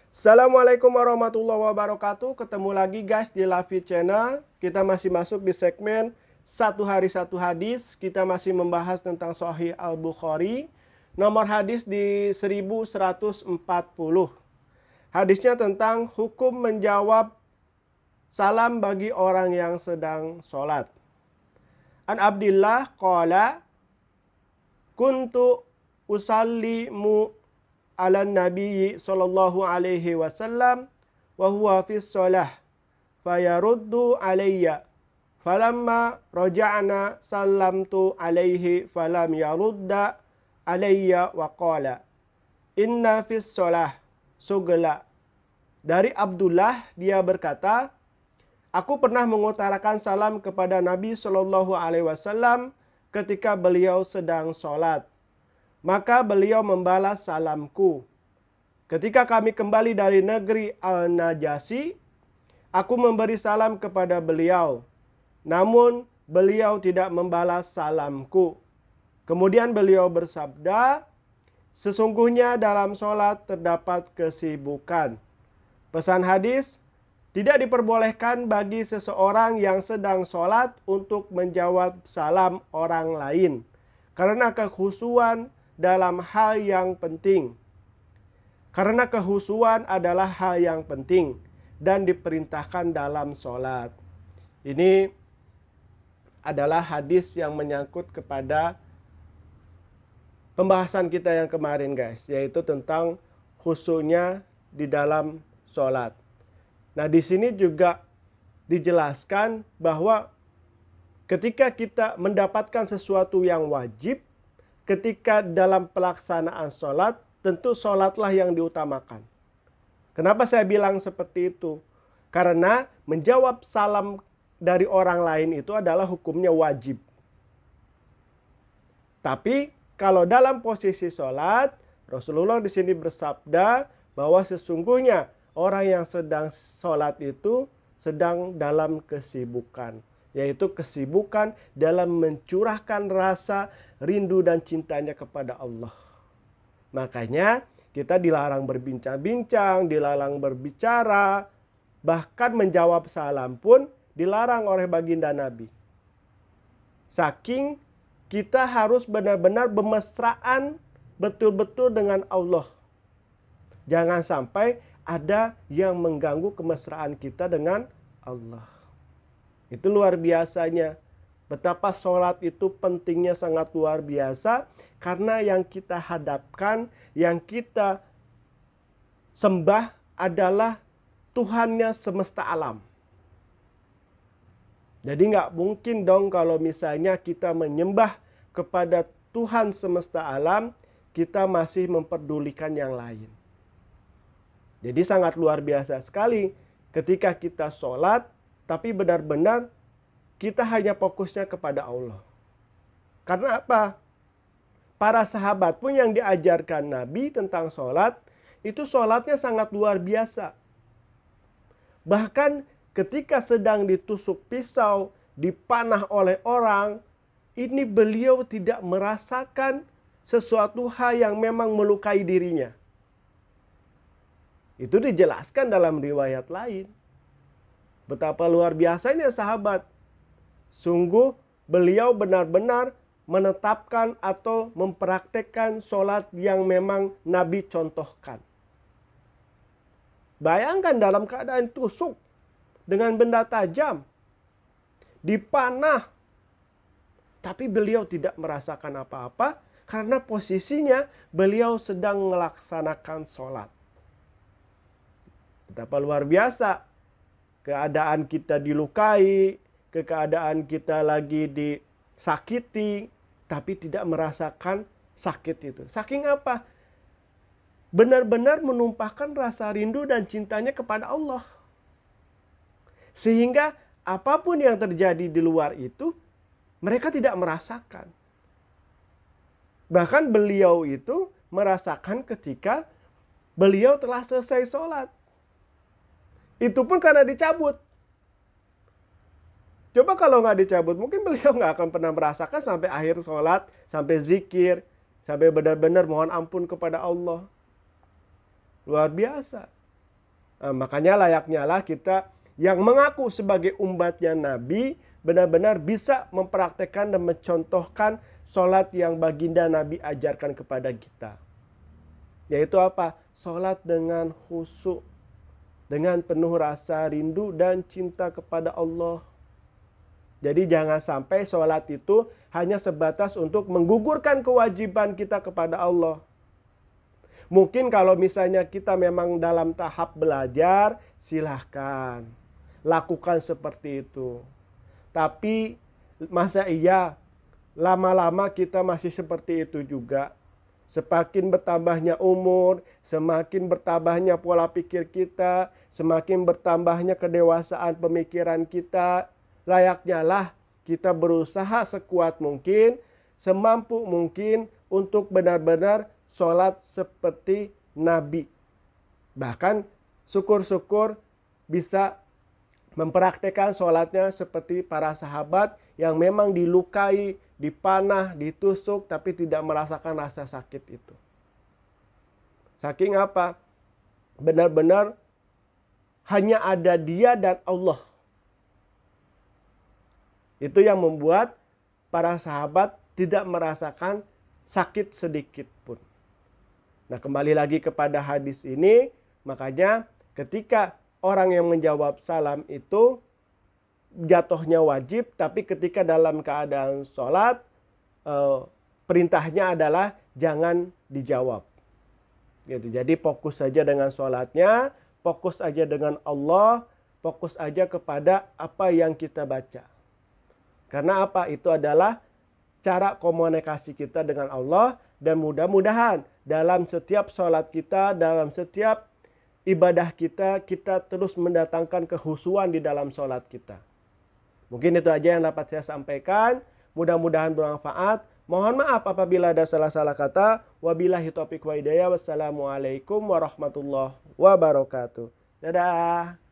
Assalamualaikum warahmatullahi wabarakatuh. Ketemu lagi guys di Lafi Channel. Kita masih masuk di segmen satu hari satu hadis. Kita masih membahas tentang Sahih Al-Bukhari. Nomor hadis di 1140. Hadisnya tentang hukum menjawab salam bagi orang yang sedang sholat. An Abdillah qala kuntu usallimu ala nabiyyi sallallahu alaihi wasallam wa huwa fi shalah fayaruddu alayya falamma raja'na sallamtu alaihi falam yarudda alayya wa qala inna fi shalah sugla. Dari Abdullah, dia berkata, aku pernah mengutarakan salam kepada Nabi sallallahu alaihi wasallam ketika beliau sedang sholat. Maka beliau membalas salamku. Ketika kami kembali dari negeri Al-Najasi, aku memberi salam kepada beliau. Namun beliau tidak membalas salamku. Kemudian beliau bersabda, sesungguhnya dalam sholat terdapat kesibukan. Pesan hadis, tidak diperbolehkan bagi seseorang yang sedang sholat untuk menjawab salam orang lain. Karena kekhusyuan dalam hal yang penting. Karena kehusuan adalah hal yang penting dan diperintahkan dalam sholat. Ini adalah hadis yang menyangkut kepada pembahasan kita yang kemarin guys, yaitu tentang khusyuknya di dalam sholat. Nah, di sini juga dijelaskan bahwa ketika kita mendapatkan sesuatu yang wajib, ketika dalam pelaksanaan sholat, tentu sholatlah yang diutamakan. Kenapa saya bilang seperti itu? Karena menjawab salam dari orang lain itu adalah hukumnya wajib. Tapi kalau dalam posisi sholat, Rasulullah di sini bersabda bahwa sesungguhnya orang yang sedang sholat itu sedang dalam kesibukan. Yaitu kesibukan dalam mencurahkan rasa rindu dan cintanya kepada Allah. Makanya kita dilarang berbincang-bincang, dilarang berbicara, bahkan menjawab salam pun dilarang oleh baginda Nabi. Saking kita harus benar-benar bermesraan betul-betul dengan Allah. Jangan sampai ada yang mengganggu kemesraan kita dengan Allah. Itu luar biasanya. Betapa sholat itu pentingnya sangat luar biasa. Karena yang kita hadapkan, yang kita sembah adalah Tuhannya semesta alam. Jadi nggak mungkin dong kalau misalnya kita menyembah kepada Tuhan semesta alam, kita masih memperdulikan yang lain. Jadi sangat luar biasa sekali ketika kita sholat, tapi benar-benar kita hanya fokusnya kepada Allah. Karena apa? Para sahabat pun yang diajarkan Nabi tentang sholat, itu sholatnya sangat luar biasa. Bahkan ketika sedang ditusuk pisau, dipanah oleh orang, ini beliau tidak merasakan sesuatu hal yang memang melukai dirinya. Itu dijelaskan dalam riwayat lain. Betapa luar biasanya sahabat. Sungguh beliau benar-benar menetapkan atau mempraktekkan sholat yang memang Nabi contohkan. Bayangkan dalam keadaan tusuk dengan benda tajam, dipanah, tapi beliau tidak merasakan apa-apa karena posisinya beliau sedang melaksanakan sholat. Betapa luar biasa. Keadaan kita dilukai, keadaan kita lagi disakiti, tapi tidak merasakan sakit itu. Saking apa? Benar-benar menumpahkan rasa rindu dan cintanya kepada Allah. Sehingga apapun yang terjadi di luar itu, mereka tidak merasakan. Bahkan beliau itu merasakan ketika beliau telah selesai sholat. Itu pun karena dicabut. Coba kalau nggak dicabut, mungkin beliau nggak akan pernah merasakan sampai akhir sholat, sampai zikir, sampai benar-benar mohon ampun kepada Allah. Luar biasa. Makanya layaknya lah kita yang mengaku sebagai umatnya Nabi benar-benar bisa mempraktekkan dan mencontohkan sholat yang baginda Nabi ajarkan kepada kita. Yaitu apa? Sholat dengan khusyuk, dengan penuh rasa rindu dan cinta kepada Allah. Jadi jangan sampai sholat itu hanya sebatas untuk menggugurkan kewajiban kita kepada Allah. Mungkin kalau misalnya kita memang dalam tahap belajar, silahkan lakukan seperti itu. Tapi masa iya lama-lama kita masih seperti itu juga. Semakin bertambahnya umur, semakin bertambahnya pola pikir kita, semakin bertambahnya kedewasaan pemikiran kita, layaknya lah kita berusaha sekuat mungkin, semampu mungkin untuk benar-benar sholat seperti Nabi. Bahkan syukur-syukur bisa mempraktekkan sholatnya seperti para sahabat yang memang dilukai, dipanah, ditusuk, tapi tidak merasakan rasa sakit itu. Saking apa? Benar-benar hanya ada dia dan Allah. Itu yang membuat para sahabat tidak merasakan sakit sedikit pun. Nah, kembali lagi kepada hadis ini, makanya ketika orang yang menjawab salam itu jatuhnya wajib, tapi ketika dalam keadaan sholat, perintahnya adalah jangan dijawab. Gitu. Jadi fokus saja dengan sholatnya, fokus aja dengan Allah, fokus aja kepada apa yang kita baca. Karena apa? Itu adalah cara komunikasi kita dengan Allah, dan mudah-mudahan dalam setiap sholat kita, dalam setiap ibadah kita, kita terus mendatangkan kekhusyuan di dalam sholat kita. Mungkin itu aja yang dapat saya sampaikan. Mudah-mudahan bermanfaat. Mohon maaf apabila ada salah-salah kata. Wabillahi taufiq wa hidayah. Wassalamualaikum warahmatullahi wabarakatuh. Dadah.